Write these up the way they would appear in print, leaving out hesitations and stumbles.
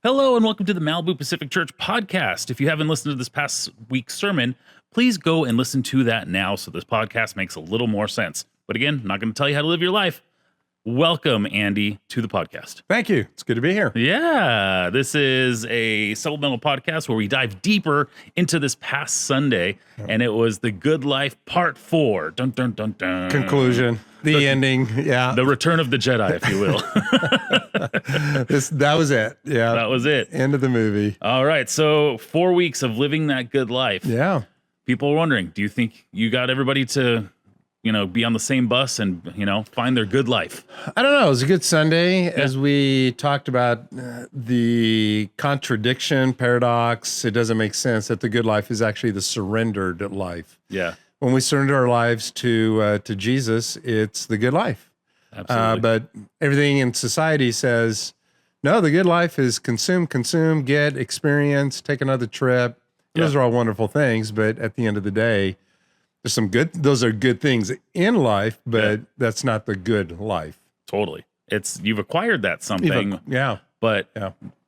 Hello and welcome to the Malibu Pacific Church podcast. If you haven't listened to this past week's sermon, please go and listen to that now so this podcast makes a little more sense. But again, I'm not going to tell you how to live your life. Welcome, Andy, to the podcast. Thank you. It's good to be here. Yeah, this is a supplemental podcast where we dive deeper into this past Sunday, and it was The Good Life Part 4. Dun, dun, dun, dun. Conclusion. The ending. Yeah. The Return of the Jedi, if you will. That was it. Yeah. That was it. End of the movie. All right, so 4 weeks of living that good life. Yeah. People are wondering, do you think you got everybody to, be on the same bus and, find their good life? I don't know. It was a good Sunday as we talked about the contradiction, paradox. It doesn't make sense that the good life is actually the surrendered life. Yeah. When we surrender our lives to Jesus, it's the good life. Absolutely. But everything in society says, no, the good life is consume, get, experience, take another trip. Yeah. Those are all wonderful things, but at the end of the day, those are good things in life, but that's not the good life. Totally. You've acquired that something. But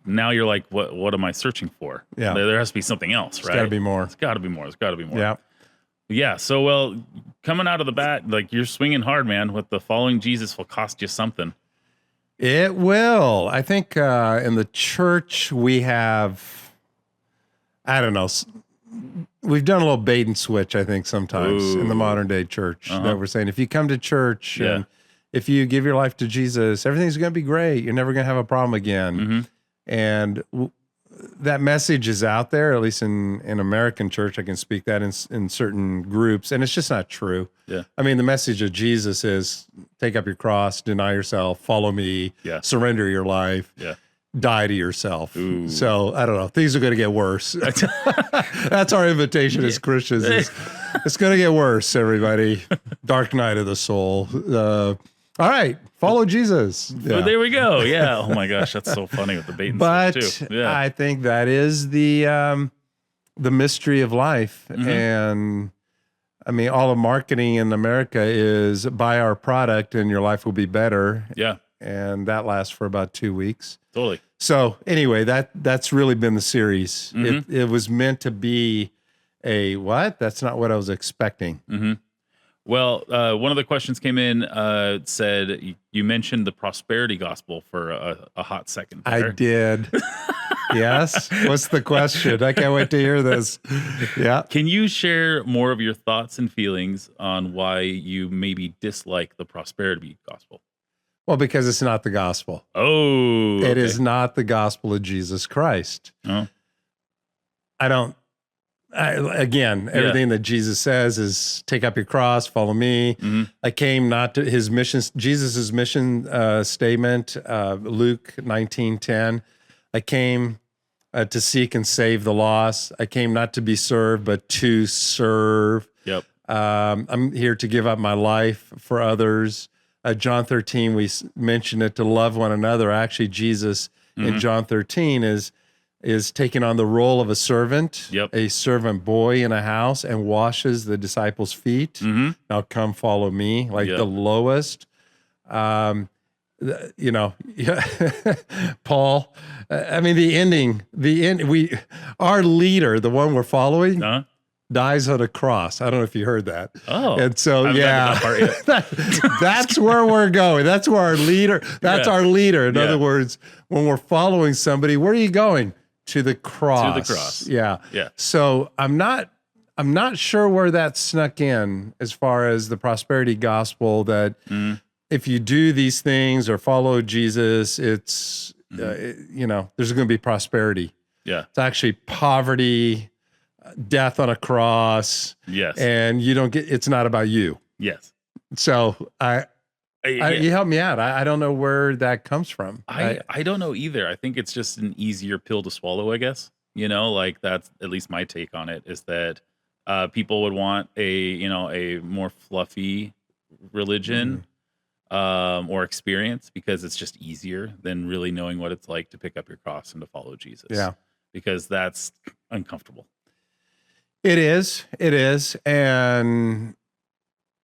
now you're like, what am I searching for? Yeah. There has to be something else, right? It's gotta be more. It's gotta be more. Yeah. Yeah. So, coming out of the bat, like you're swinging hard, man, with the following Jesus will cost you something. It will. I think in the church we have, I don't know, we've done a little bait and switch, I think, sometimes in the modern day church that we're saying, if you come to church and if you give your life to Jesus, everything's going to be great. You're never going to have a problem again. Mm-hmm. And that message is out there, at least in American church. I can speak that in certain groups, and it's just not true. Yeah. I mean, the message of Jesus is take up your cross, deny yourself, follow me, surrender your life. Yeah. Die to yourself. Ooh. So I don't know. Things are going to get worse. That's our invitation as Christians. It's going to get worse, everybody. Dark night of the soul. All right. Follow Jesus. Yeah. There we go. Yeah. Oh my gosh. That's so funny with the bait and switch too. Yeah. I think that is the mystery of life. Mm-hmm. And I mean, all of marketing in America is buy our product and your life will be better. Yeah. And that lasts for about 2 weeks. Totally. So anyway, that's really been the series. Mm-hmm. It was meant to be a what? That's not what I was expecting. Mm-hmm. Well, one of the questions came in, said you mentioned the prosperity gospel for a hot second there. I did. Yes. What's the question? I can't wait to hear this. Yeah. Can you share more of your thoughts and feelings on why you maybe dislike the prosperity gospel? Well, because it's not the gospel. Oh, It is not the gospel of Jesus Christ. Oh. Everything that Jesus says is take up your cross, follow me. Mm-hmm. I came not to his mission, Jesus's mission statement, Luke 19:10. I came to seek and save the lost. I came not to be served, but to serve. Yep. I'm here to give up my life for others. John 13, we mentioned it, to love one another. Actually, Jesus in John 13 is taking on the role of a servant, a servant boy in a house, and washes the disciples' feet. Mm-hmm. Now come follow me, like the lowest. Paul, I mean, our leader, the one we're following, dies on a cross. I don't know if you heard that. Oh, and so that's where we're going. That's where our leader. Our leader. In other words, when we're following somebody, where are you going? To the cross. To the cross. Yeah. Yeah. So I'm not sure where that snuck in as far as the prosperity gospel. That if you do these things or follow Jesus, it's there's going to be prosperity. Yeah. It's actually poverty, death on a cross. Yes. And it's not about you. Yes. So you help me out. I don't know where that comes from. I don't know either. I think it's just an easier pill to swallow, I guess. Like that's at least my take on it, is that people would want a more fluffy religion or experience, because it's just easier than really knowing what it's like to pick up your cross and to follow Jesus. Yeah. Because that's uncomfortable. It is. And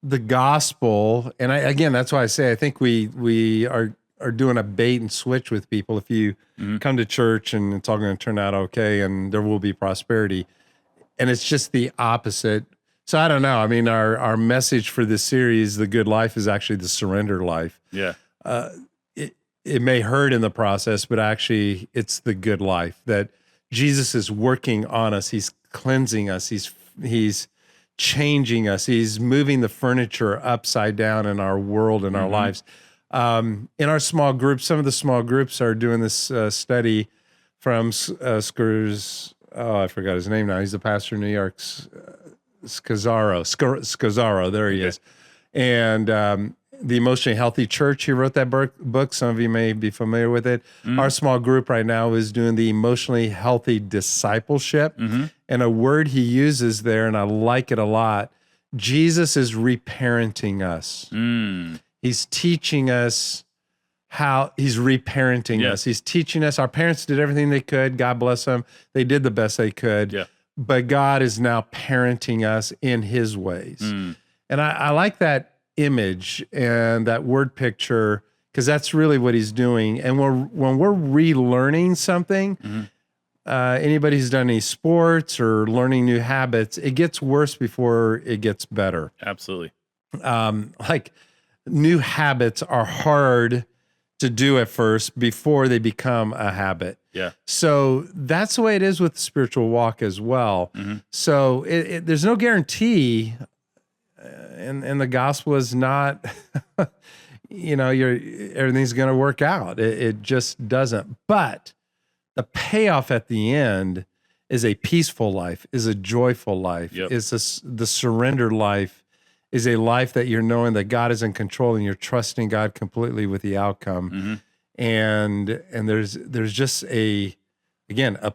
the gospel, and again, that's why I say I think we are are doing a bait and switch with people. If you come to church and it's all going to turn out okay and there will be prosperity, and it's just the opposite. So I don't know. I mean, our message for this series, The Good Life, is actually the surrender life. Yeah. It may hurt in the process, but actually it's the good life that Jesus is working on us. He's cleansing us. He's changing us. He's moving the furniture upside down in our world and our lives. In our small groups, some of the small groups are doing this study from Skurs. Oh, I forgot his name now. He's the pastor in New York. Scazzaro. There he is. And the Emotionally Healthy Church, he wrote that book. Some of you may be familiar with it. Our small group right now is doing the Emotionally Healthy Discipleship. And a word he uses there, and I like it a lot, Jesus is reparenting us. He's teaching us how he's reparenting us. He's teaching us. Our parents did everything they could. God bless them. They did the best they could. Yeah. But God is now parenting us in his ways. And I like that image and that word picture, because that's really what he's doing. And when we're relearning something, anybody who's done any sports or learning new habits, it gets worse before it gets better. Absolutely. Like new habits are hard to do at first before they become a habit. Yeah. So that's the way it is with the spiritual walk as well. So there's no guarantee, and the gospel is not, everything's going to work out. It just doesn't. But the payoff at the end is a peaceful life, is a joyful life, is the surrender life, is a life that you're knowing that God is in control and you're trusting God completely with the outcome. And there's just a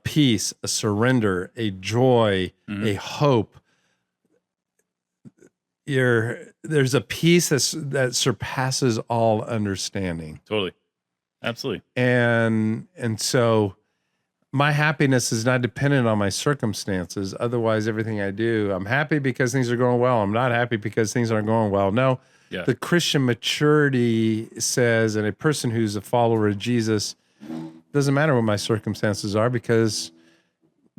peace, a surrender, a joy, a hope. There's a peace that surpasses all understanding. Totally. Absolutely. And so my happiness is not dependent on my circumstances. Otherwise, everything I do, I'm happy because things are going well. I'm not happy because things aren't going well. No, the Christian maturity says, and a person who's a follower of Jesus, doesn't matter what my circumstances are because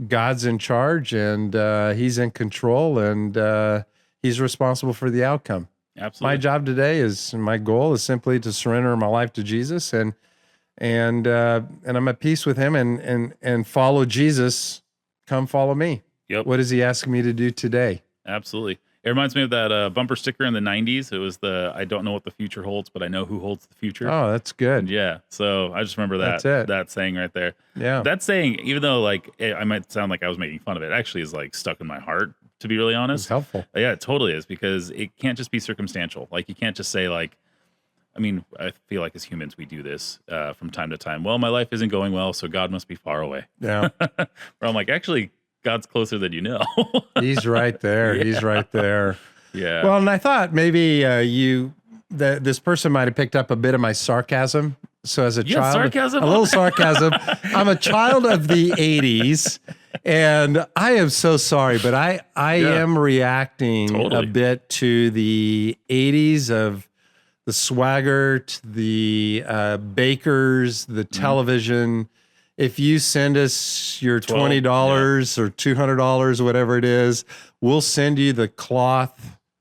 God's in charge and he's in control and he's responsible for the outcome. Absolutely. My job today my goal is simply to surrender my life to Jesus and I'm at peace with him and follow Jesus. Come follow me. Yep. What is he asking me to do today? Absolutely. It reminds me of that bumper sticker in the 90s. It was I don't know what the future holds, but I know who holds the future. Oh, that's good. Yeah. So I just remember that saying right there. Yeah. That saying, even though I might sound like I was making fun of it, actually is stuck in my heart, to be really honest. It's helpful. Yeah, it totally is, because it can't just be circumstantial. You can't just say I feel like as humans, we do this from time to time. Well, my life isn't going well, so God must be far away. Yeah. Where I'm like, actually, God's closer than you know. He's right there. Yeah. He's right there. Yeah. Well, and I thought maybe this person might have picked up a bit of my sarcasm. So as a child, sarcasm? a little sarcasm. I'm a child of the 80s, and I am so sorry, but I am reacting a bit to the 80s of the Swaggart, the Bakers, the television. If you send us your $20 or $200, whatever it is, we'll send you the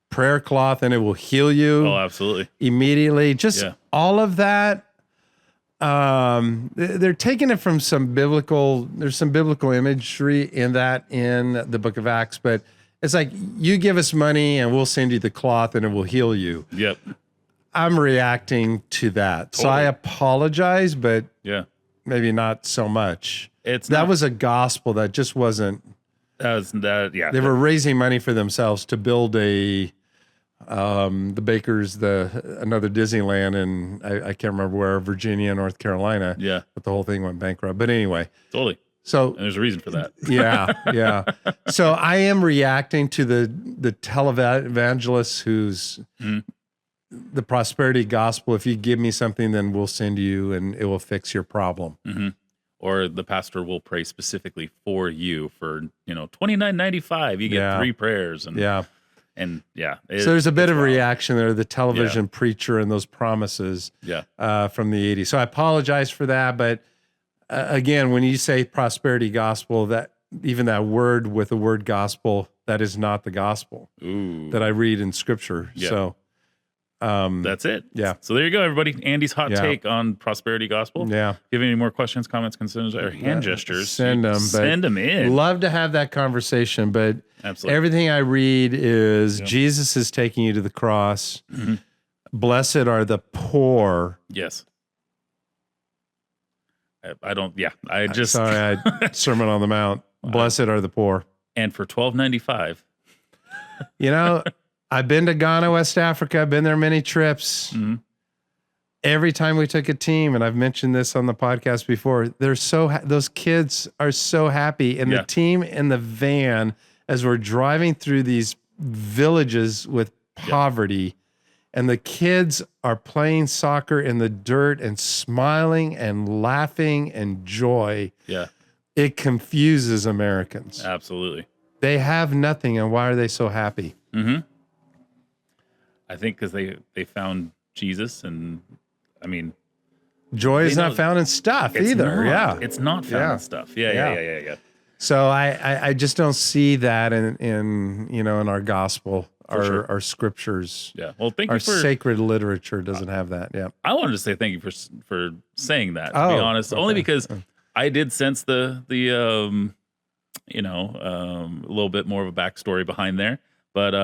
prayer cloth, and it will heal you. Oh, absolutely. Immediately. Just all of that. They're taking it from there's some biblical imagery in the book of Acts, but it's like, you give us money and we'll send you the cloth and it will heal you. Yep. I'm reacting to that. So I apologize, but maybe not so much. That was a gospel that just wasn't. They were raising money for themselves to build the Bakers, another Disneyland, and I can't remember where, Virginia, North Carolina. Yeah. But the whole thing went bankrupt. But anyway. Totally. So and there's a reason for that. Yeah. So I am reacting to the televangelist who's the prosperity gospel. If you give me something, then we'll send you and it will fix your problem. Mm-hmm. Or the pastor will pray specifically for you for $29.95. You get 3 prayers. And And yeah, So there's a bit it's of a wild. reaction there, the television preacher and those promises Yeah. from the 80s. So I apologize for that. But again, when you say prosperity gospel, that even that word with the word gospel, that is not the gospel Ooh. that I read in scripture. Yeah. So That's it. Yeah. So there you go, everybody. Andy's hot Yeah. take on prosperity gospel. yeah, If you have any more questions, comments, concerns, or hand gestures, send them. Send them in. Love to have that conversation, but Absolutely. everything I read is Jesus is taking you to the cross. Mhm. Blessed are the poor. Yes. I don't. Yeah. I just. Sorry, Sermon on the Mount. Blessed are the poor. And for $12.95. You know, I've been to Ghana, West Africa. I've been there many trips. Mhm. Every time we took a team, and I've mentioned this on the podcast before, they're so those kids are so happy, and Yeah. the team in the van as we're driving through these villages with poverty, and the kids are playing soccer in the dirt and smiling and laughing and joy. Yeah. It confuses Americans. Absolutely. They have nothing, and why are they so happy? Mm-hmm. I think because they found Jesus, and I mean, Joy is They not know- found in stuff it's either. not. Yeah. It's not found Yeah. in stuff. Yeah. Yeah. So I just don't see that in in our gospel, sure. our scriptures, Yeah. Well, thank our you for. sacred literature doesn't have that. Yeah. I wanted to say thank you for saying that. To be Oh, honest, only okay. because I did sense the a little bit more of a backstory behind there. But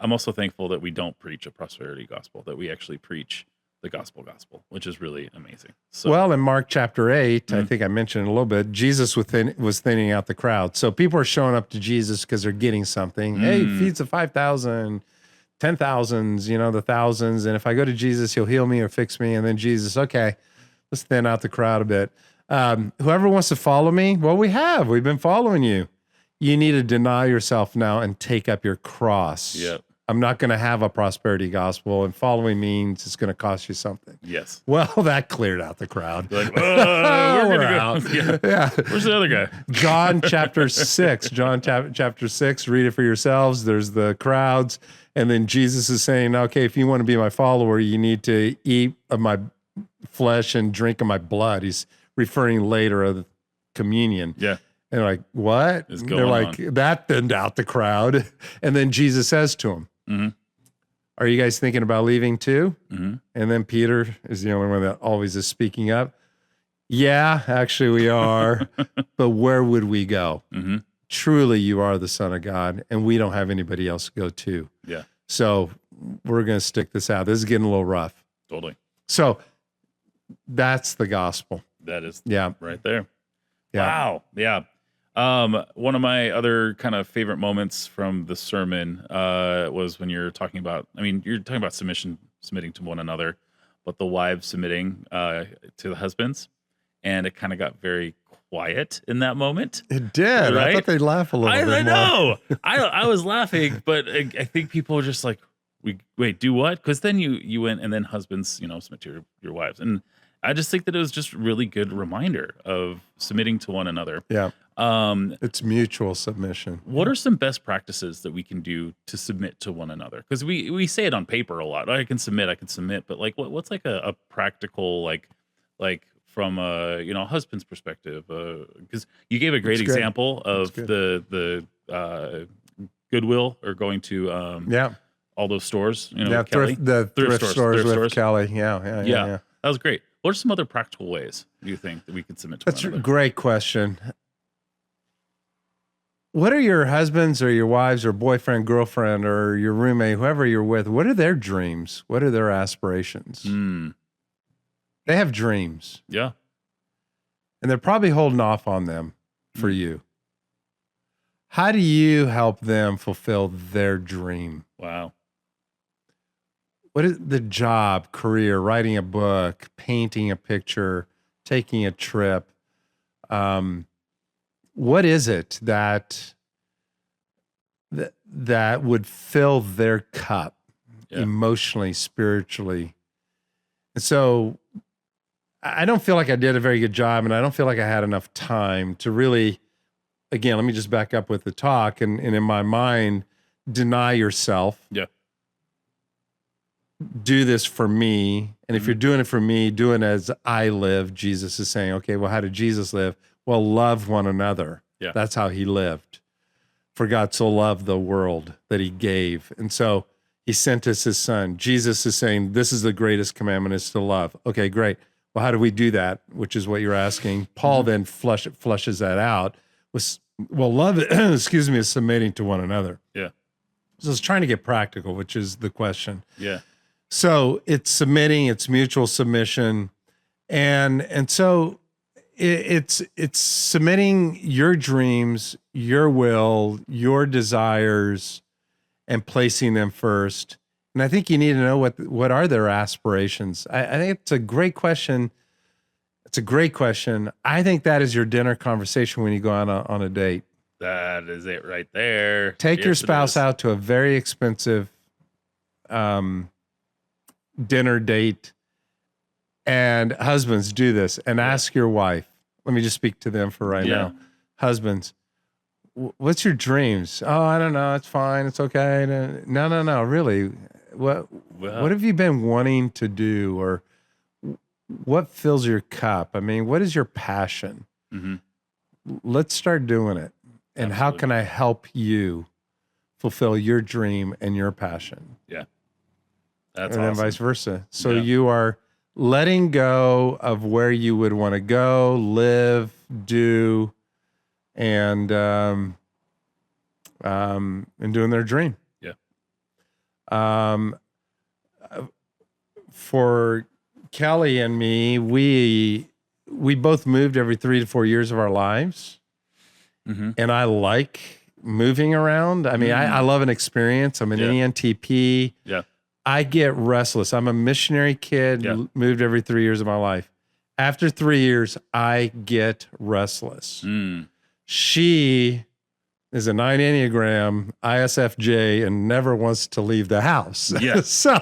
I'm also thankful that we don't preach a prosperity gospel, that we actually preach the gospel, which is really amazing. So, Well, in Mark chapter 8, I Mhm. think I mentioned it a little bit, Jesus was thinning out the crowd. So people are showing up to Jesus because they're getting something. Hey, feeds the 5,000, 10,000s, the thousands. And if I go to Jesus, he'll heal me or fix me. And then Jesus, okay, let's thin out the crowd a bit. Whoever wants to follow me, well, we've been following you. You need to deny yourself now and take up your cross. Yep. I'm not going to have a prosperity gospel, and following means it's going to cost you something. yes. Well, that cleared out the crowd. Like, we're We're gonna out. go. Yeah. Yeah. Where's the other guy? John chapter 6. John chapter 6. Read it for yourselves. There's the crowds. And then Jesus is saying, okay, if you want to be my follower, you need to eat of my flesh and drink of my blood. He's referring later of the communion. Yeah. And they're like, what? Is They're going like, that thinned out the crowd. And then Jesus says to him, Mhm. are you guys thinking about leaving too? Mhm. And then Peter is the only one that always is speaking up. Yeah, actually we are. But where would we go? Mhm. Truly, you are the Son of God, and we don't have anybody else to go to. Yeah. So we're going to stick this out. This is getting a little rough. Totally. So that's the gospel. That is Yeah. right there. Yeah. Wow. Yeah. One of my other kind of favorite moments from the sermon was when you're talking about, submitting to one another, but the wives submitting to the husbands. And it kind of got very quiet in that moment. It did. I Right? thought they'd laugh a little I bit more. know. I was laughing, but I think people were just like, wait, do what? Because then you went, and then husbands, submit to your wives. And I just think that it was just a really good reminder of submitting to one another. Yeah. Um, It's mutual submission. what are some best practices that we can do to submit to one another? Because we say it on paper a lot. I can submit, but like, what's like a practical like from a husband's perspective? Because you gave a great That's good. example of That's the Goodwill, or going to Yeah. all those stores. Yeah. Kelly. Thrift stores thrift with stores. Kelly. Yeah. Yeah. That was great. What are some other practical ways do you think that we could submit to That's one a another? great question. What are your husbands or your wives or boyfriend, girlfriend, or your roommate, whoever you're with, what are their dreams? What are their aspirations? Mm, They have dreams, yeah. and they're probably holding off on them for you. How do you help them fulfill their dream? Wow. What is the job, career, writing a book, painting a picture, taking a trip? What is it that would fill their cup Yeah. emotionally, spiritually? And so I don't feel like I did a very good job, and I don't feel like I had enough time to really, again, let me just back up with the talk. And in my mind, deny yourself. Yeah. Do this for me. And if you're doing it for me, do it as I live. Jesus is saying, okay, well, how did Jesus live? Well, love one another. Yeah. That's how he lived. For God so loved the world that he gave. And so he sent us his son. Jesus is saying, this is the greatest commandment, is to love. Okay, great. Well, how do we do that? Which is what you're asking. Paul then flushes that out. Well, love, excuse me, is submitting to one another. Yeah. So it's trying to get practical, which is the question. Yeah. So it's submitting, it's mutual submission. And so it's submitting your dreams, your will, your desires, and placing them first. And I think you need to know what are their aspirations. I think it's a great question. It's a great question. I think that is your dinner conversation when you go on a date. That is it right there. Take your Yes, it spouse is. out to a very expensive dinner date. And husbands, do this and ask your wife. Let me just speak to them for right now. Husbands, what's your dreams? Oh, I don't know. It's fine. It's okay. No. Really, what have you been wanting to do, or what fills your cup? I mean, what is your passion? Mm-hmm. Let's start doing it. And how can I help you fulfill your dream and your passion? Yeah. That's and awesome. then vice versa. So Yeah. you are letting go of where you would want to go, live, do, and doing their dream. Yeah. For Kelly and me, we both moved every 3 to 4 years of our lives. Mm-hmm. And I like moving around. I mean, I love an experience. I'm an ENTP. Yeah. I get restless. I'm a missionary kid, moved every 3 years of my life. After 3 years, I get restless. Mm. She is a 9 Enneagram, ISFJ, and never wants to leave the house. Yeah. So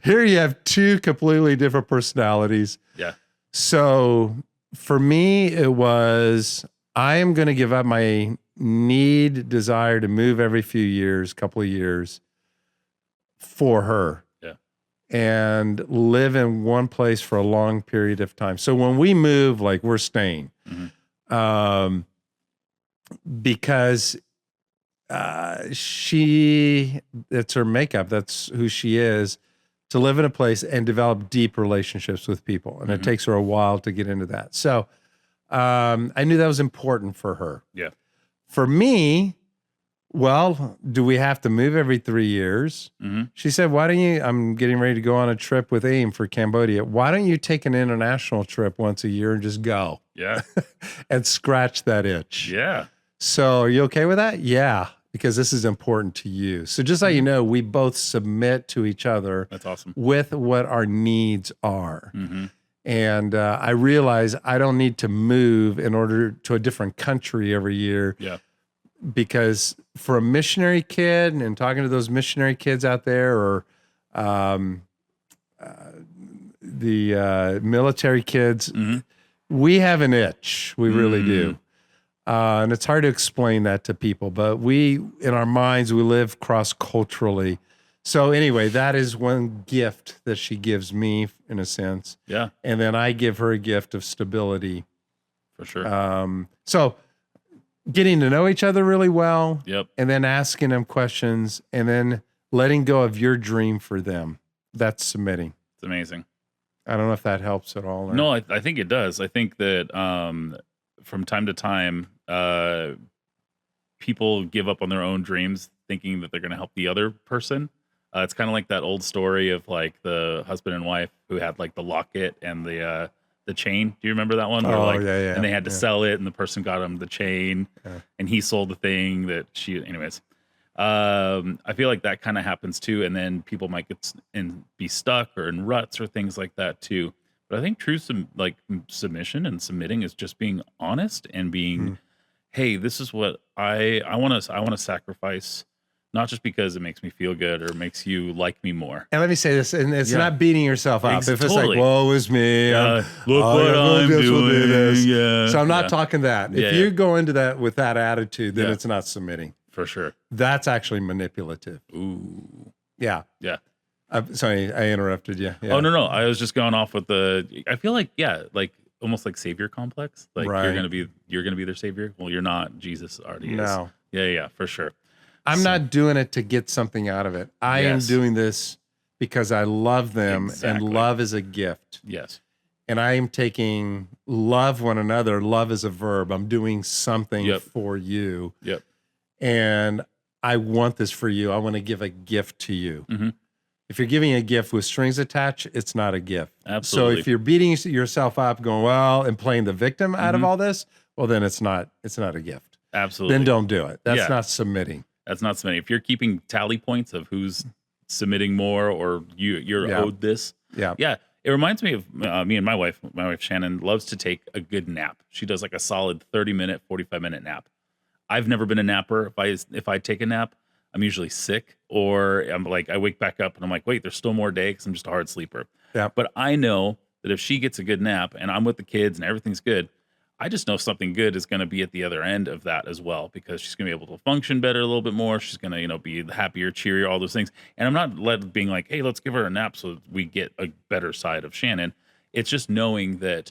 here you have two completely different personalities. Yeah. So for me, it was, I am going to give up my desire to move every few years, couple of years, for her. Yeah. And live in one place for a long period of time. So when we move, like, we're staying. Mm-hmm. Because it's her makeup, that's who she is, to live in a place and develop deep relationships with people. And it takes her a while to get into that. So I knew that was important for her. Yeah. For me, well, do we have to move every 3 years? Mm-hmm. She said, why don't you, I'm getting ready to go on a trip with AIM for Cambodia. Why don't you take an international trip once a year and just go? Yeah. And scratch that itch. Yeah. So are you okay with that? Yeah, because this is important to you. So just so you know, we both submit to each other. That's awesome. With what our needs are. Mm-hmm. And I realize I don't need to move in order to a different country every year. Yeah. Because for a missionary kid, and talking to those missionary kids out there, or the military kids, we have an itch. We really do. And it's hard to explain that to people, but in our minds, we live cross-culturally. So anyway, that is one gift that she gives me, in a sense. Yeah. And then I give her a gift of stability. For sure. So getting to know each other really well. Yep. And then asking them questions, and then letting go of your dream for them. That's submitting. It's amazing. I don't know if that helps at all. Or... No, I think it does. I think that from time to time, people give up on their own dreams thinking that they're going to help the other person. It's kind of like that old story of like the husband and wife who had like the locket and the chain. Do you remember that one? Where, yeah. And they had to sell it, and the person got him the chain, and he sold the thing that she. Anyways, I feel like that kind of happens too, and then people might get and be stuck or in ruts or things like that too. But I think true submission and submitting is just being honest and being, hey, this is what I want to sacrifice. Not just because it makes me feel good or makes you like me more. And let me say this, and it's not beating yourself up. If it's Totally. like, woe is me. Look what I'm doing. Yeah, So I'm not talking that. If Yeah, you go into that with that attitude, then it's not submitting. For sure. That's actually manipulative. Ooh. Yeah. Yeah. Sorry, I interrupted you. Yeah. Oh, no. I was just going off with I feel like, yeah, like almost like savior complex. Like Right. you're going to be their savior. Well, you're not. Jesus already is. No. Yeah, for sure. I'm So- not doing it to get something out of it. I am Yes. doing this because I love them, Exactly. and love is a gift. Yes. And I am taking love one another. Love is a verb. I'm doing something Yep. for you. Yep. And I want this for you. I want to give a gift to you. Mhm. If you're giving a gift with strings attached, it's not a gift. Absolutely. So if you're beating yourself up, going, well, and playing the victim out of all this, well, then it's not a gift. Absolutely. Then don't do it. That's Yeah. not submitting. That's not submitting. If you're keeping tally points of who's submitting more or you're Yeah. owed this. Yeah. Yeah. It reminds me of me and my wife. My wife Shannon loves to take a good nap. She does like a solid 30-minute, 45-minute nap. I've never been a napper. If I take a nap, I'm usually sick, or I'm like, I wake back up and I'm like, wait, there's still more day because I'm just a hard sleeper. Yeah. But I know that if she gets a good nap and I'm with the kids and everything's good, I just know something good is going to be at the other end of that as well, because she's going to be able to function better a little bit more. She's going to, be happier, cheerier, all those things. And I'm not being like, hey, let's give her a nap so we get a better side of Shannon. It's just knowing that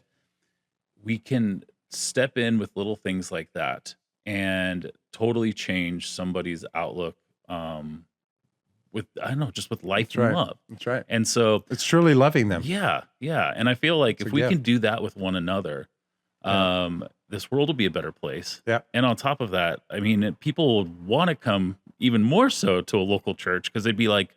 we can step in with little things like that and totally change somebody's outlook with, I don't know, just with life That's and right. love. That's right. And so, It's truly loving them. yeah. And I feel like It's if a we gift. can do that with one another, this world will be a better place. Yeah. And on top of that, I mean, people would want to come even more so to a local church because they'd be like,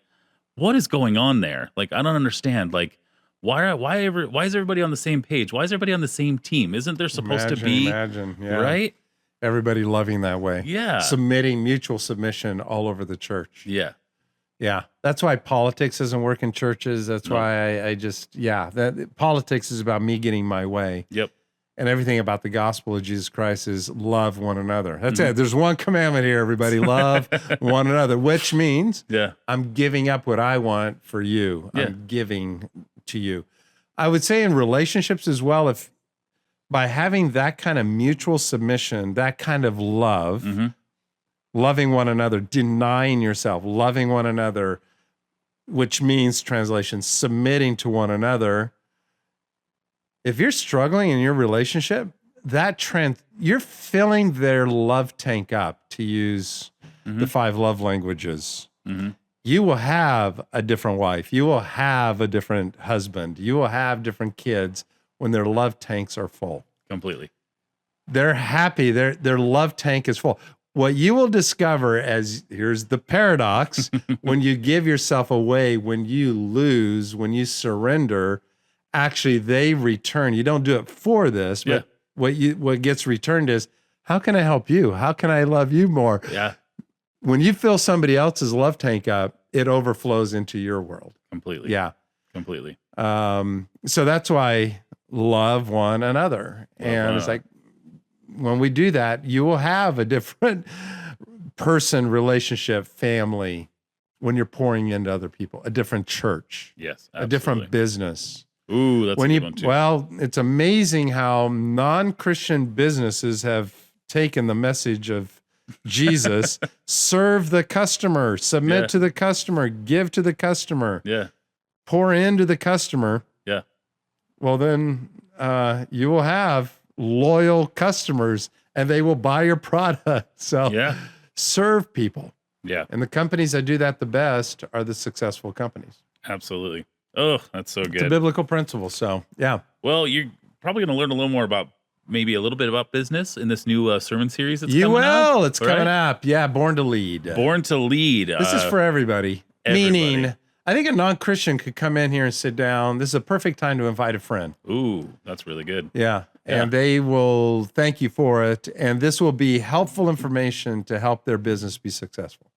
what is going on there? Like, I don't understand. Like, why is everybody on the same page? Why is everybody on the same team? Isn't there supposed to be Imagine. Yeah. right? Everybody loving that way. Yeah. Submitting, mutual submission all over the church. Yeah. Yeah. That's why politics doesn't work in churches. That's No. why I just, that politics is about me getting my way. Yep. And everything about the gospel of Jesus Christ is love one another. That's Mm-hmm. it. There's one commandment here, everybody. Love one another, which means Yeah. I'm giving up what I want for you. Yeah. I'm giving to you. I would say in relationships as well, if by having that kind of mutual submission, that kind of love, Mhm. loving one another, denying yourself, loving one another, which means, translation, submitting to one another. If you're struggling in your relationship, you're filling their love tank up, to use the 5 love languages. Mhm. You will have a different wife. You will have a different husband. You will have different kids when their love tanks are full. Completely. They're happy. Their love tank is full. What you will discover, here's the paradox, when you give yourself away, when you lose, when you surrender, actually they return. You don't do it for this, but what gets returned is, how can I help you? How can I love you more? Yeah. When you fill somebody else's love tank up, it overflows into your world. Completely. Yeah. Completely. So that's why love one another. And it's like, when we do that, you will have a different person, relationship, family, when you're pouring into other people, a different church, Yes. a different business. Ooh, that's When a you, good one too. well, it's amazing how non-Christian businesses have taken the message of Jesus, serve the customer, submit Yeah. to the customer, give to the customer, Yeah. pour into the customer. Yeah. Well, then you will have loyal customers and they will buy your product. So Yeah. serve people. Yeah. And the companies that do that the best are the successful companies. Absolutely. Oh, that's so It's a good. biblical principle. So, yeah. Well, you're probably going to learn a little more about maybe a little bit about business in this new sermon series that's You coming up. will. It's coming right? up. Yeah. Born to Lead. Born to Lead. This is for everybody. everybody. Meaning, I think a non-Christian could come in here and sit down. This is a perfect time to invite a friend. Ooh, that's really good. Yeah. Yeah. And they will thank you for it. And this will be helpful information to help their business be successful.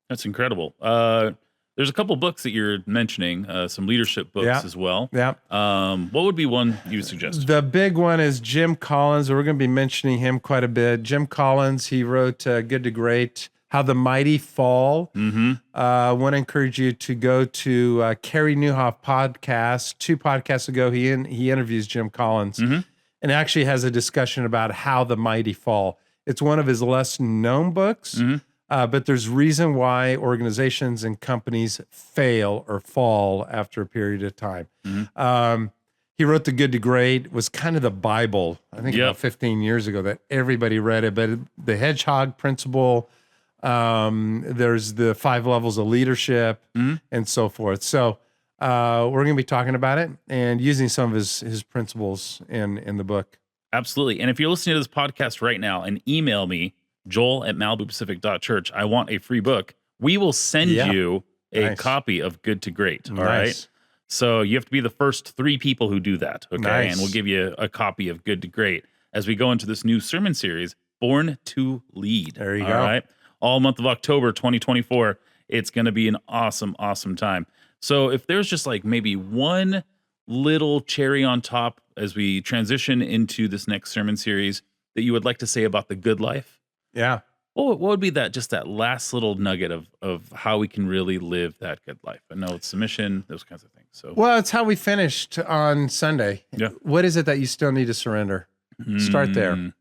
That's incredible. There's a couple books that you're mentioning, some leadership books Yeah. as well. Yeah. What would be one you would suggest? The big one is Jim Collins. We're going to be mentioning him quite a bit. Jim Collins, he wrote Good to Great, How the Mighty Fall. Mm-hmm. I want to encourage you to go to Carey Nieuwhof podcast. 2 podcasts ago, he interviews Jim Collins and actually has a discussion about how the mighty fall. It's one of his less known books. But there's reason why organizations and companies fail or fall after a period of time. He wrote The Good to Great, was kind of the Bible, I think about 15 years ago that everybody read it. But the hedgehog principle, there's the 5 levels of leadership and so forth. So we're going to be talking about it and using some of his principles in the book. Absolutely. And if you're listening to this podcast right now and email me, joel@malibupacific.church, I want a free book, we will send you a copy of Good to Great. All right. So you have to be the first 3 people who do that. Okay. And we'll give you a copy of Good to Great as we go into this new sermon series, Born to Lead. There you go. All right. All month of October 2024. It's going to be an awesome, awesome time. So if there's just like maybe one little cherry on top as we transition into this next sermon series that you would like to say about the good life, what would be that last little nugget of how we can really live that good life? I know it's submission, those kinds of things. So, well, it's how we finished on Sunday. Yeah. What is it that you still need to surrender? Start there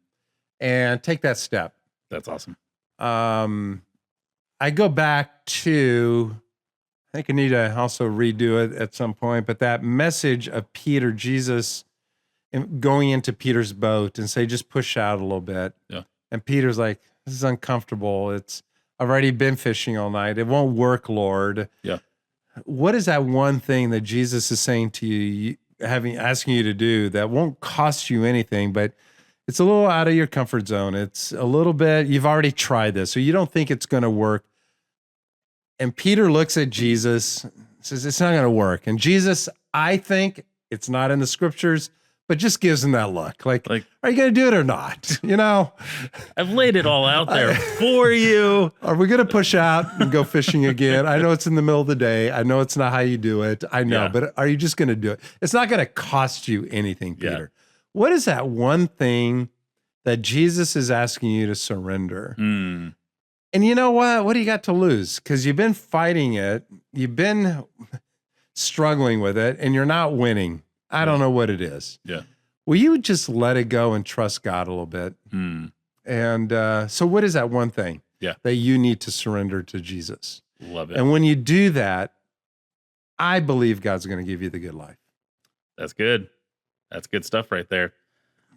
and take that step. That's awesome. I go back to, I think I need to also redo it at some point, but that message of Peter, Jesus going into Peter's boat and say, just push out a little bit. Yeah. And Peter's like, this is uncomfortable. I've already been fishing all night. It won't work, Lord. Yeah. What is that one thing that Jesus is saying to you, asking you to do that won't cost you anything, but it's a little out of your comfort zone. It's a little bit, you've already tried this, so you don't think it's going to work. And Peter looks at Jesus, says, it's not going to work. And Jesus, I think it's not in the scriptures, but just gives him that look. Like are you going to do it or not? You know, I've laid it all out there for you. Are we going to push out and go fishing again? I know it's in the middle of the day. I know it's not how you do it. I know, but are you just going to do it? It's not going to cost you anything, Peter. Yeah. What is that one thing that Jesus is asking you to surrender? And you know what? What do you got to lose? Because you've been fighting it. You've been struggling with it, and you're not winning. I don't know what it is. Yeah. Will you just let it go and trust God a little bit? And so what is that one thing that you need to surrender to Jesus? Love it. And when you do that, I believe God's going to give you the good life. That's good. That's good stuff right there.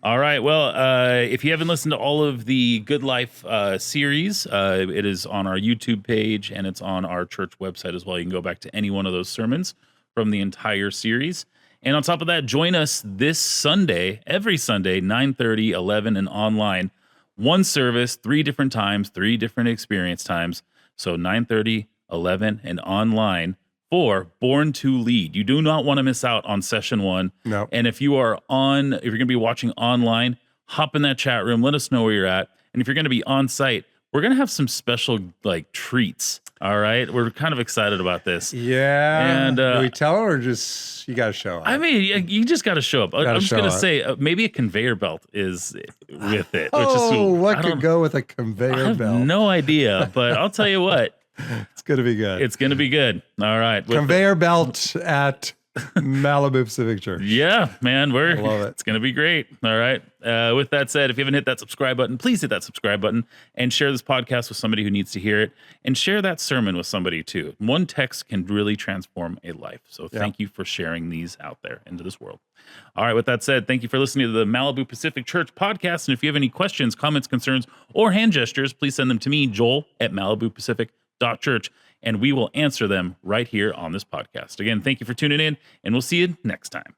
All right. Well, if you haven't listened to all of the Good Life series, it is on our YouTube page and it's on our church website as well. You can go back to any one of those sermons from the entire series. And on top of that, join us this Sunday, every Sunday, 9:30, 11, and online. One service, 3 different times, 3 different experience times. So 9:30, 11, and online for Born to Lead. You do not want to miss out on session 1. No. And if you're going to be watching online, hop in that chat room. Let us know where you're at. And if you're going to be on site, we're going to have some special treats. All right. We're kind of excited about this. Yeah. And do we tell them or just, you got to show up? I mean, you just got to show up. I'm just going to say maybe a conveyor belt is with it. What could go with a conveyor belt? I have no idea, but I'll tell you what. It's going to be good. It's going to be good. All right. Conveyor belt at Malibu Pacific Church. Yeah, man. I love it. It's going to be great. All right. With that said, if you haven't hit that subscribe button, please hit that subscribe button and share this podcast with somebody who needs to hear it, and share that sermon with somebody too. One text can really transform a life. So thank you for sharing these out there into this world. All right. With that said, thank you for listening to the Malibu Pacific Church podcast. And if you have any questions, comments, concerns, or hand gestures, please send them to me, Joel@malibupacific.church, and we will answer them right here on this podcast. Again, thank you for tuning in, and we'll see you next time.